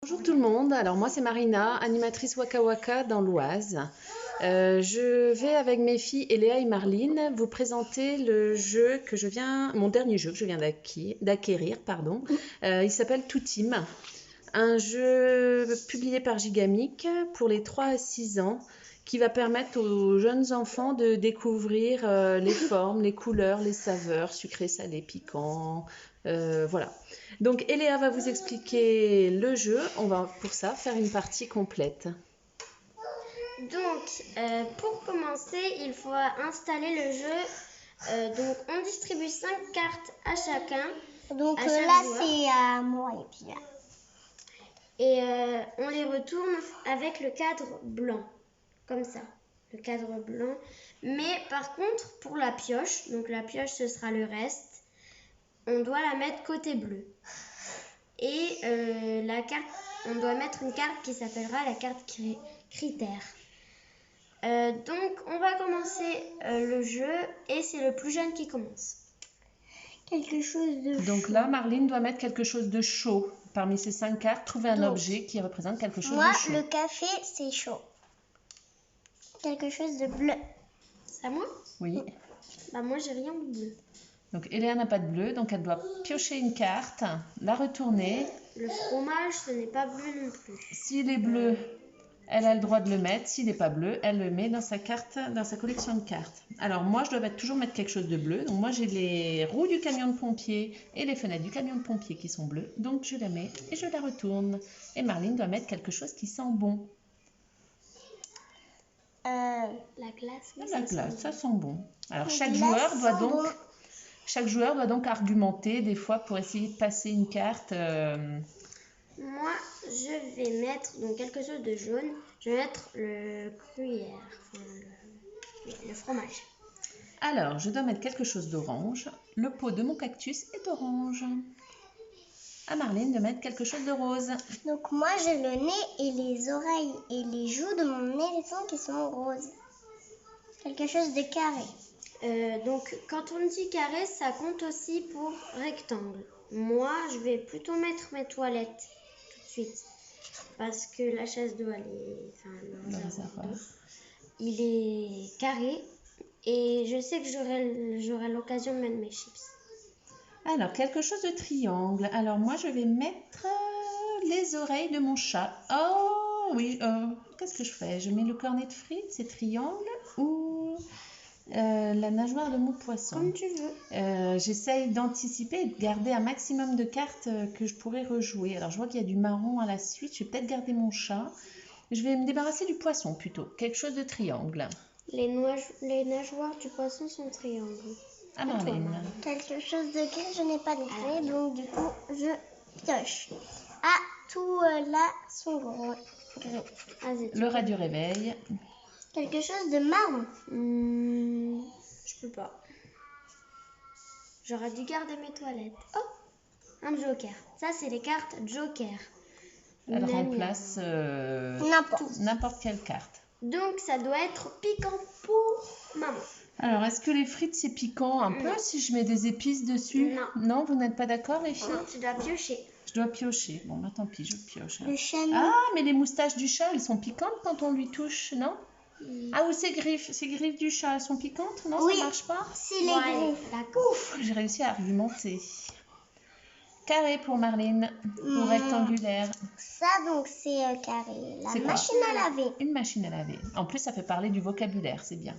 Bonjour tout le monde, alors moi c'est Marina, animatrice Waka Waka dans l'Oise. Je vais avec mes filles Eléa et Marline vous présenter mon dernier jeu que je viens d'acquérir. Il s'appelle Tout Team, un jeu publié par Gigamic pour les 3 à 6 ans qui va permettre aux jeunes enfants de découvrir les formes, les couleurs, les saveurs, sucré, salé, piquant, voilà. Donc Eléa va vous expliquer le jeu. On va pour ça faire une partie complète. Donc, pour commencer, il faut installer le jeu. Donc, on distribue 5 cartes à chacun. Donc à chaque là, joueur. c'est à moi et puis là. Et on les retourne avec le cadre blanc. Comme ça, le cadre blanc. Mais par contre, pour la pioche, donc la pioche, ce sera le reste. On doit la mettre côté bleu. Et la carte, on doit mettre une carte qui s'appellera la carte critère. Donc, on va commencer le jeu et c'est le plus jeune qui commence. Quelque chose de Donc là, Marline doit mettre quelque chose de chaud. Parmi ces 5 cartes, trouver un objet qui représente quelque chose moi, de chaud. le café, c'est chaud. Quelque chose de bleu. C'est à moi? Oui. Bah moi, j'ai rien de bleu. Donc Eléa n'a pas de bleu, donc elle doit piocher une carte, la retourner. Le fromage, ce n'est pas bleu non plus. S'il est bleu, elle a le droit de le mettre. S'il n'est pas bleu, elle le met dans sa collection de cartes. Alors moi, je dois toujours mettre quelque chose de bleu. Donc moi, j'ai les roues du camion de pompier et les fenêtres du camion de pompier qui sont bleues. Donc je la mets et je la retourne. Et Marline doit mettre quelque chose qui sent bon. La glace. Oui, La glace, ça sent bon. Alors La chaque glace joueur doit donc argumenter des fois pour essayer de passer une carte. Moi, je vais mettre donc quelque chose de jaune. Je vais mettre le gruyère, le fromage. Alors, je dois mettre quelque chose d'orange. Le pot de mon cactus est orange. À Marline de mettre quelque chose de rose. Donc moi, j'ai le nez et les oreilles et les joues de mon éléphant qui sont roses. Quelque chose de carré. Donc, quand on dit carré, ça compte aussi pour rectangle. Moi, je vais plutôt mettre mes toilettes tout de suite. Parce que la chaise d'eau, il est carré. Et je sais que j'aurai l'occasion de mettre mes chips. Alors, quelque chose de triangle. Alors, moi, je vais mettre les oreilles de mon chat. Oh, oui. Qu'est-ce que je fais? Je mets le cornet de frites, c'est triangle, ou la nageoire de mon poisson? Comme tu veux. J'essaye d'anticiper et de garder un maximum de cartes que je pourrais rejouer. Alors, je vois qu'il y a du marron à la suite. Je vais peut-être garder mon chat. Je vais me débarrasser du poisson plutôt. Quelque chose de triangle. Les nageoires du poisson sont triangles. À Marline. Quelque chose de gris, je n'ai pas de gris, donc du coup, je pioche. Ah, tout là sont gris. L'heure du réveil. Quelque chose de marron. Je peux pas. J'aurais dû garder mes toilettes. Oh, un joker. Ça, c'est les cartes joker. Elle remplace n'importe quelle carte. Donc, ça doit être piquant pour maman. Alors, est-ce que les frites, c'est piquant un peu si je mets des épices dessus? Non. Non, vous n'êtes pas d'accord, les filles? Non, tu dois piocher. Je dois piocher. Bon, bah tant pis, je pioche. Le chat. Ah, mais les moustaches du chat, elles sont piquantes quand on lui touche, non? Ah, ou ces griffes du chat, elles sont piquantes? Non, oui. Ça marche pas? C'est les griffes. D'accord. Ouf, j'ai réussi à argumenter. Carré pour Marline, ou rectangulaire? Ça, donc, c'est carré. La C'est quoi? machine à laver. Une machine à laver. En plus, ça fait parler du vocabulaire, c'est bien.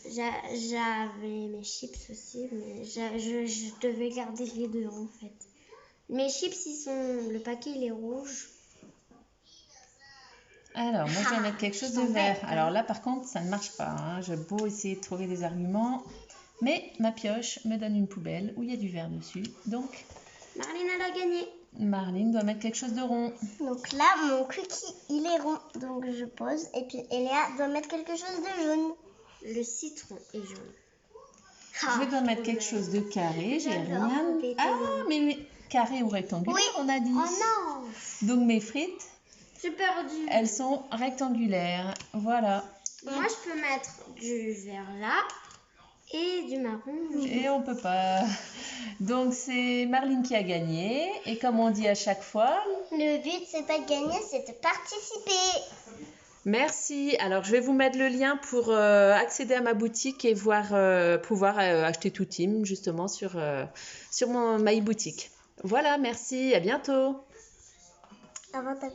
J'avais mes chips aussi, mais je devais garder les deux en fait. Mes chips, le paquet il est rouge. Alors, moi, je vais mettre quelque chose de vert. Alors là, par contre, ça ne marche pas. Hein. J'ai beau essayer de trouver des arguments. Mais ma pioche me donne une poubelle où il y a du vert dessus. Donc, Marline, elle a gagné. Marline doit mettre quelque chose de rond. Donc là, mon cookie, il est rond. Donc je pose. Et puis Eléa doit mettre quelque chose de jaune. Le citron est jaune. Je dois mettre quelque chose de carré. J'ai rien. Ah, mais carré ou rectangulaire, on a dit. Oh non! Donc mes frites, j'ai perdu. Elles sont rectangulaires. Voilà. Moi, je peux mettre du vert là. Et du marron. Et on peut pas. Donc c'est Marline qui a gagné. Et comme on dit à chaque fois, Le but, c'est pas de gagner, c'est de participer. merci. Alors je vais vous mettre le lien pour accéder à ma boutique et pouvoir acheter tout team justement sur mon My Boutique. Voilà, merci, à bientôt. Avant ta